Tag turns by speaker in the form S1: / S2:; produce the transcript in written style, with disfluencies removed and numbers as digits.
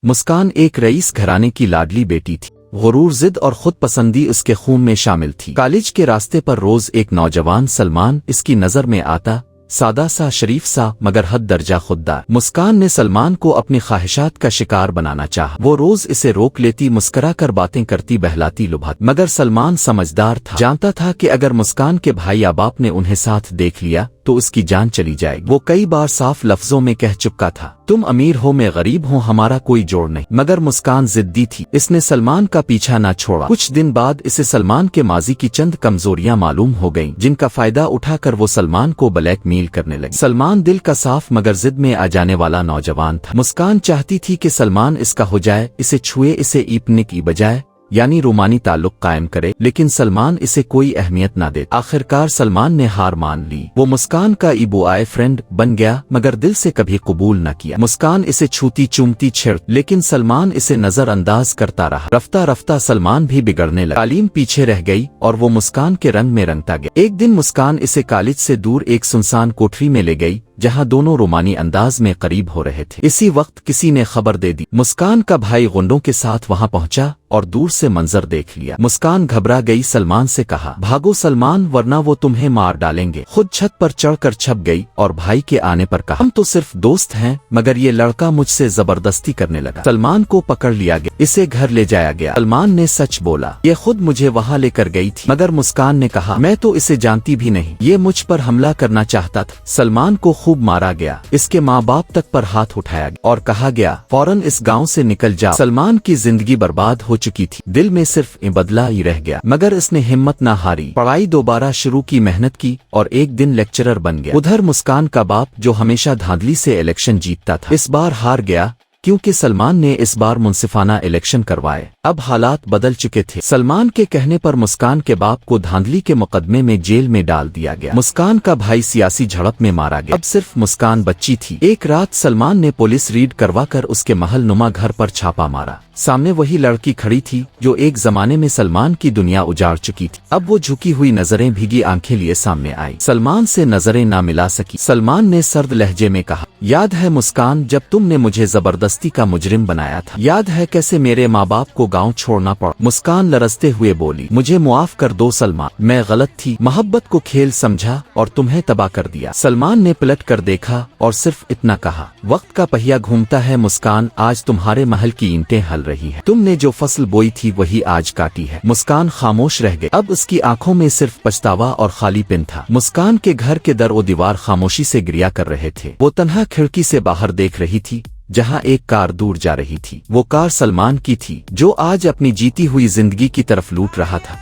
S1: मुस्कान एक रईस घराने की लाडली बेटी थी। गुरूर, जिद और खुद पसंदी उसके खून में शामिल थी। कॉलेज के रास्ते पर रोज एक नौजवान सलमान इसकी नजर में आता, सादा सा, शरीफ सा, मगर हद दर्जा खुददार। मुस्कान ने सलमान को अपनी ख्वाहिशात का शिकार बनाना चाहा। वो रोज इसे रोक लेती, मुस्करा कर बातें करती, बहलाती, लुभाती। मगर सलमान समझदार था, जानता था कि अगर मुस्कान के भाई या बाप ने उन्हें साथ देख लिया तो उसकी जान चली जाएगी। वो कई बार साफ लफ्जों में कह चुका था, तुम अमीर हो, मैं गरीब हूँ, हमारा कोई जोड़ नहीं। मगर मुस्कान जिद्दी थी, इसने सलमान का पीछा ना छोड़ा। कुछ दिन बाद इसे सलमान के माजी की चंद कमजोरियां मालूम हो गईं, जिनका फायदा उठाकर वो सलमान को ब्लैकमेल करने लगी। सलमान दिल का साफ मगर जिद में आ जाने वाला नौजवान था। मुस्कान चाहती थी कि सलमान इसका हो जाए, इसे छुए, इसे ईपने की बजाय यानी रोमानी ताल्लुक कायम करे, लेकिन सलमान इसे कोई अहमियत ना दे। आखिरकार सलमान ने हार मान ली। वो मुस्कान का बॉय फ्रेंड बन गया, मगर दिल से कभी कबूल न किया। मुस्कान इसे छूती, चूमती, छेड़ती, लेकिन सलमान इसे नजरअंदाज करता रहा। रफ्ता रफ्ता सलमान भी बिगड़ने लगा। तालीम पीछे रह गई और वो मुस्कान के रंग में रंगता गया। एक दिन मुस्कान इसे कॉलेज से दूर एक सुनसान कोठरी में ले गई, जहां दोनों रोमानी अंदाज में करीब हो रहे थे। इसी वक्त किसी ने खबर दे दी। मुस्कान का भाई गुंडों के साथ वहां पहुंचा और दूर से मंजर देख लिया। मुस्कान घबरा गई, सलमान से कहा, भागो सलमान, वरना वो तुम्हें मार डालेंगे। खुद छत पर चढ़कर छप गई और भाई के आने पर कहा, हम तो सिर्फ दोस्त हैं, मगर ये लड़का मुझसे जबरदस्ती करने लगा। सलमान को पकड़ लिया गया, इसे घर ले जाया गया। सलमान ने सच बोला, ये खुद मुझे वहां लेकर गई थी। मगर मुस्कान ने कहा, मैं तो इसे जानती भी नहीं, ये मुझ पर हमला करना चाहता था। सलमान को खूब मारा गया, इसके माँ बाप तक पर हाथ उठाया गया और कहा गया, फौरन इस गांव से निकल जाओ। सलमान की जिंदगी बर्बाद हो चुकी थी, दिल में सिर्फ बदला ही रह गया। मगर इसने हिम्मत ना हारी, पढ़ाई दोबारा शुरू की, मेहनत की और एक दिन लेक्चरर बन गया। उधर मुस्कान का बाप, जो हमेशा धांधली से इलेक्शन जीतता था, इस बार हार गया, क्योंकि सलमान ने इस बार मुंसिफाना इलेक्शन करवाए। अब हालात बदल चुके थे। सलमान के कहने पर मुस्कान के बाप को धांधली के मुकदमे में जेल में डाल दिया गया। मुस्कान का भाई सियासी झड़प में मारा गया। अब सिर्फ मुस्कान बच्ची थी। एक रात सलमान ने पुलिस रीड करवाकर उसके महल नुमा घर पर छापा मारा। सामने वही लड़की खड़ी थी जो एक जमाने में सलमान की दुनिया उजाड़ चुकी थी। अब वो झुकी हुई नजरें, भीगी आंखें लिए सामने आई। सलमान से नजरें ना मिला सकी। सलमान ने सर्द लहजे में कहा, याद है मुस्कान, जब तुमने मुझे जबरदस्ती का मुजरिम बनाया था? याद है कैसे मेरे माँ बाप को गांव छोड़ना पड़ा? मुस्कान लरजते हुए बोली, मुझे मुआफ कर दो सलमान, मैं गलत थी, मोहब्बत को खेल समझा और तुम्हें तबाह कर दिया। सलमान ने पलट कर देखा और सिर्फ इतना कहा, वक्त का पहिया घूमता है मुस्कान, आज तुम्हारे महल की ईंटें हल रही है। तुमने जो फसल बोई थी वही आज काटी है। मुस्कान खामोश रह गई। अब उसकी आंखों में सिर्फ पछतावा और खालीपन था। मुस्कान के घर के दर और दीवार खामोशी से गिरिया कर रहे थे। वो तन्हा खिड़की से बाहर देख रही थी, जहां एक कार दूर जा रही थी। वो कार सलमान की थी, जो आज अपनी जीती हुई जिंदगी की तरफ लूट रहा था।